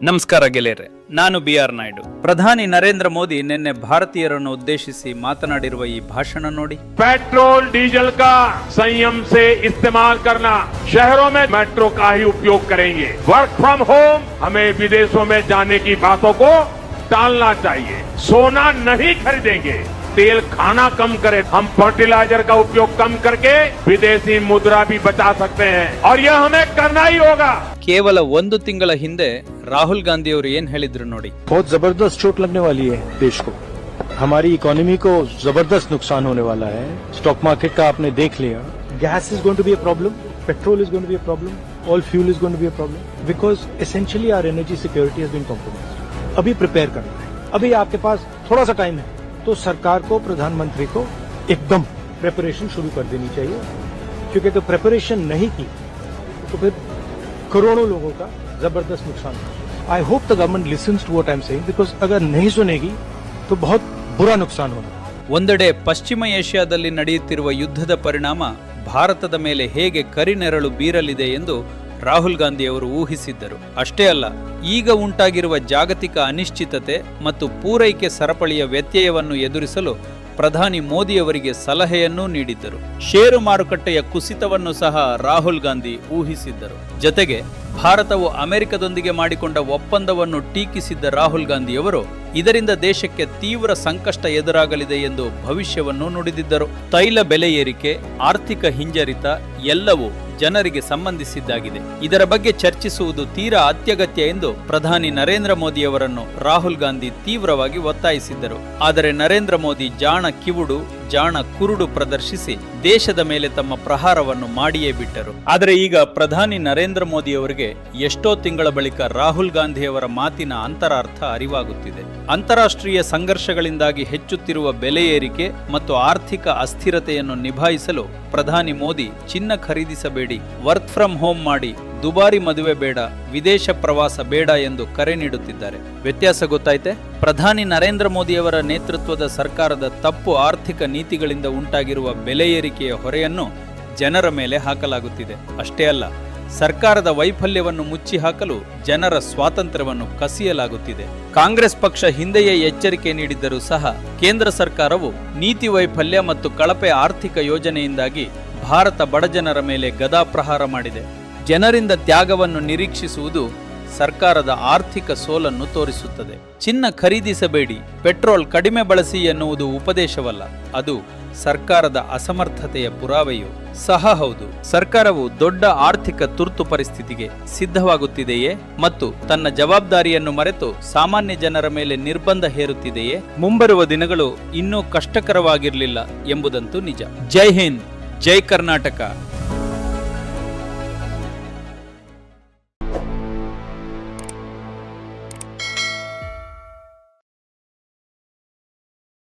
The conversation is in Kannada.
ನಮಸ್ಕಾರ ಗೆಳೆಯರೆ, ನಾನು BR ನಾಯ್ಡು. ಪ್ರಧಾನಿ ನರೇಂದ್ರ ಮೋದಿ ನಿನ್ನೆ ಭಾರತೀಯರನ್ನು ಉದ್ದೇಶಿಸಿ ಮಾತನಾಡಿರುವ ಈ ಭಾಷಣ ನೋಡಿ. पेट्रोल डीजल का संयम से इस्तेमाल करना, शहरों में मेट्रो का ही उपयोग करेंगे. वर्क फ्रॉम होम, हमें विदेशों में जाने की बातों को टालना चाहिए. सोना नहीं खरीदेंगे, तेल खाना कम करें. हम फर्टिलाइजर का उपयोग कम करके विदेशी मुद्रा भी बचा सकते हैं और यह हमें करना ही होगा. ಕೇವಲ ಒಂದು ತಿಂಗಳ ಹಿಂದೆ ರಾಹುಲ್ ಗಾಂಧಿ ಅವರು ಏನ್ ಹೇಳಿದ್ರು ನೋಡಿ. बहुत जबरदस्त चोट लगने वाली है देश को, हमारी इकोनॉमी को जबरदस्त नुकसान होने वाला है. स्टॉक मार्केट का आपने देख लिया. Gas is going to be a problem, petrol is going to be a problem, all fuel is going to be a problem because essentially our energy security has been compromised. अभी प्रिपेयर करना है, अभी आपके पास थोड़ा सा टाइम है, तो सरकार को, प्रधानमंत्री को एकदम प्रिपरेशन शुरू कर देनी चाहिए. क्योंकि तो प्रिपरेशन नहीं की तो फिर करोड़ों लोगों का जबरदस्त नुकसान होगा. I hope the government listens to what I am saying because अगर नहीं सुनेगी तो बहुत बुरा नुकसान होगा. ಒಂದೆಡೆ ಪಶ್ಚಿಮ ಏಷ್ಯಾದಲ್ಲಿ ನಡೆಯುತ್ತಿರುವ ಯುದ್ಧದ ಪರಿಣಾಮ ಭಾರತದ ಮೇಲೆ ಹೇಗೆ ಕರಿನೆರಳು ಬೀರಲಿದೆ ಎಂದು ರಾಹುಲ್ ಗಾಂಧಿ ಅವರು ಊಹಿಸಿದ್ದರು. ಅಷ್ಟೇ ಅಲ್ಲ, ಈಗ ಉಂಟಾಗಿರುವ ಜಾಗತಿಕ ಅನಿಶ್ಚಿತತೆ ಮತ್ತು ಪೂರೈಕೆ ಸರಪಳಿಯ ವ್ಯತ್ಯಯವನ್ನು ಎದುರಿಸಲು ಪ್ರಧಾನಿ ಮೋದಿಯವರಿಗೆ ಸಲಹೆಯನ್ನೂ ನೀಡಿದ್ದರು. ಷೇರು ಮಾರುಕಟ್ಟೆಯ ಕುಸಿತವನ್ನು ಸಹ ರಾಹುಲ್ ಗಾಂಧಿ ಊಹಿಸಿದ್ದರು. ಜೊತೆಗೆ ಭಾರತವು ಅಮೆರಿಕದೊಂದಿಗೆ ಮಾಡಿಕೊಂಡ ಒಪ್ಪಂದವನ್ನು ಟೀಕಿಸಿದ್ದ ರಾಹುಲ್ ಗಾಂಧಿಯವರು ಇದರಿಂದ ದೇಶಕ್ಕೆ ತೀವ್ರ ಸಂಕಷ್ಟ ಎದುರಾಗಲಿದೆ ಎಂದು ಭವಿಷ್ಯವನ್ನು ನುಡಿದಿದ್ದರು. ತೈಲ ಬೆಲೆ ಏರಿಕೆ, ಆರ್ಥಿಕ ಹಿಂಜರಿತ ಎಲ್ಲವೂ ಜನರಿಗೆ ಸಂಬಂಧಿಸಿದ್ದಾಗಿದೆ. ಇದರ ಬಗ್ಗೆ ಚರ್ಚಿಸುವುದು ತೀರಾ ಅತ್ಯಗತ್ಯ ಎಂದು ಪ್ರಧಾನಿ ನರೇಂದ್ರ ಮೋದಿಯವರನ್ನು ರಾಹುಲ್ ಗಾಂಧಿ ತೀವ್ರವಾಗಿ ಒತ್ತಾಯಿಸಿದ್ದರು. ಆದರೆ ನರೇಂದ್ರ ಮೋದಿ ಜಾಣ ಕಿವುಡು, ಜಾಣ ಕುರುಡು ಪ್ರದರ್ಶಿಸಿ ದೇಶದ ಮೇಲೆ ತಮ್ಮ ಪ್ರಹಾರವನ್ನು ಮಾಡಿಯೇ ಬಿಟ್ಟರು. ಆದರೆ ಈಗ ಪ್ರಧಾನಿ ನರೇಂದ್ರ ಮೋದಿಯವರಿಗೆ ಎಷ್ಟೋ ತಿಂಗಳ ಬಳಿಕ ರಾಹುಲ್ ಗಾಂಧಿಯವರ ಮಾತಿನ ಅಂತರಾರ್ಥ ಅರಿವಾಗುತ್ತಿದೆ. ಅಂತಾರಾಷ್ಟ್ರೀಯ ಸಂಘರ್ಷಗಳಿಂದಾಗಿ ಹೆಚ್ಚುತ್ತಿರುವ ಬೆಲೆ ಏರಿಕೆ ಮತ್ತು ಆರ್ಥಿಕ ಅಸ್ಥಿರತೆಯನ್ನು ನಿಭಾಯಿಸಲು ಪ್ರಧಾನಿ ಮೋದಿ ಚಿನ್ನ ಖರೀದಿಸಬೇಡಿ, ವರ್ಕ್ ಫ್ರಮ್ ಹೋಮ್ ಮಾಡಿ, ದುಬಾರಿ ಮದುವೆ ಬೇಡ, ವಿದೇಶ ಪ್ರವಾಸ ಬೇಡ ಎಂದು ಕರೆ ನೀಡುತ್ತಿದ್ದಾರೆ. ವ್ಯತ್ಯಾಸ ಗೊತ್ತಾಯ್ತೆ? ಪ್ರಧಾನಿ ನರೇಂದ್ರ ಮೋದಿಯವರ ನೇತೃತ್ವದ ಸರ್ಕಾರದ ತಪ್ಪು ಆರ್ಥಿಕ ನೀತಿಗಳಿಂದ ಉಂಟಾಗಿರುವ ಬೆಲೆ ಏರಿಕೆಯ ಹೊರೆಯನ್ನು ಜನರ ಮೇಲೆ ಹಾಕಲಾಗುತ್ತಿದೆ. ಅಷ್ಟೇ ಅಲ್ಲ, ಸರ್ಕಾರದ ವೈಫಲ್ಯವನ್ನು ಮುಚ್ಚಿ ಹಾಕಲು ಜನರ ಸ್ವಾತಂತ್ರ್ಯವನ್ನು ಕಸಿಯಲಾಗುತ್ತಿದೆ. ಕಾಂಗ್ರೆಸ್ ಪಕ್ಷ ಹಿಂದೆಯೇ ಎಚ್ಚರಿಕೆ ನೀಡಿದ್ದರೂ ಸಹ ಕೇಂದ್ರ ಸರ್ಕಾರವು ನೀತಿ ವೈಫಲ್ಯ ಮತ್ತು ಕಳಪೆ ಆರ್ಥಿಕ ಯೋಜನೆಯಿಂದಾಗಿ ಭಾರತ ಬಡಜನರ ಮೇಲೆ ಗದಾಪ್ರಹಾರ ಮಾಡಿದೆ. ಜನರಿಂದ ತ್ಯಾಗವನ್ನು ನಿರೀಕ್ಷಿಸುವುದು ಸರ್ಕಾರದ ಆರ್ಥಿಕ ಸೋಲನ್ನು ತೋರಿಸುತ್ತದೆ. ಚಿನ್ನ ಖರೀದಿಸಬೇಡಿ, ಪೆಟ್ರೋಲ್ ಕಡಿಮೆ ಬಳಸಿ ಎನ್ನುವುದು ಉಪದೇಶವಲ್ಲ, ಅದು ಸರ್ಕಾರದ ಅಸಮರ್ಥತೆಯ ಪುರಾವೆಯೂ ಸಹ ಹೌದು. ಸರ್ಕಾರವು ದೊಡ್ಡ ಆರ್ಥಿಕ ತುರ್ತು ಪರಿಸ್ಥಿತಿಗೆ ಸಿದ್ಧವಾಗುತ್ತಿದೆಯೇ ಮತ್ತು ತನ್ನ ಜವಾಬ್ದಾರಿಯನ್ನು ಮರೆತು ಸಾಮಾನ್ಯ ಜನರ ಮೇಲೆ ನಿರ್ಬಂಧ ಹೇರುತ್ತಿದೆಯೇ? ಮುಂಬರುವ ದಿನಗಳು ಇನ್ನೂ ಕಷ್ಟಕರವಾಗಿರಲಿಲ್ಲ ಎಂಬುದಂತೂ ನಿಜ. ಜೈ ಹಿಂದ್, ಜೈ ಕರ್ನಾಟಕ.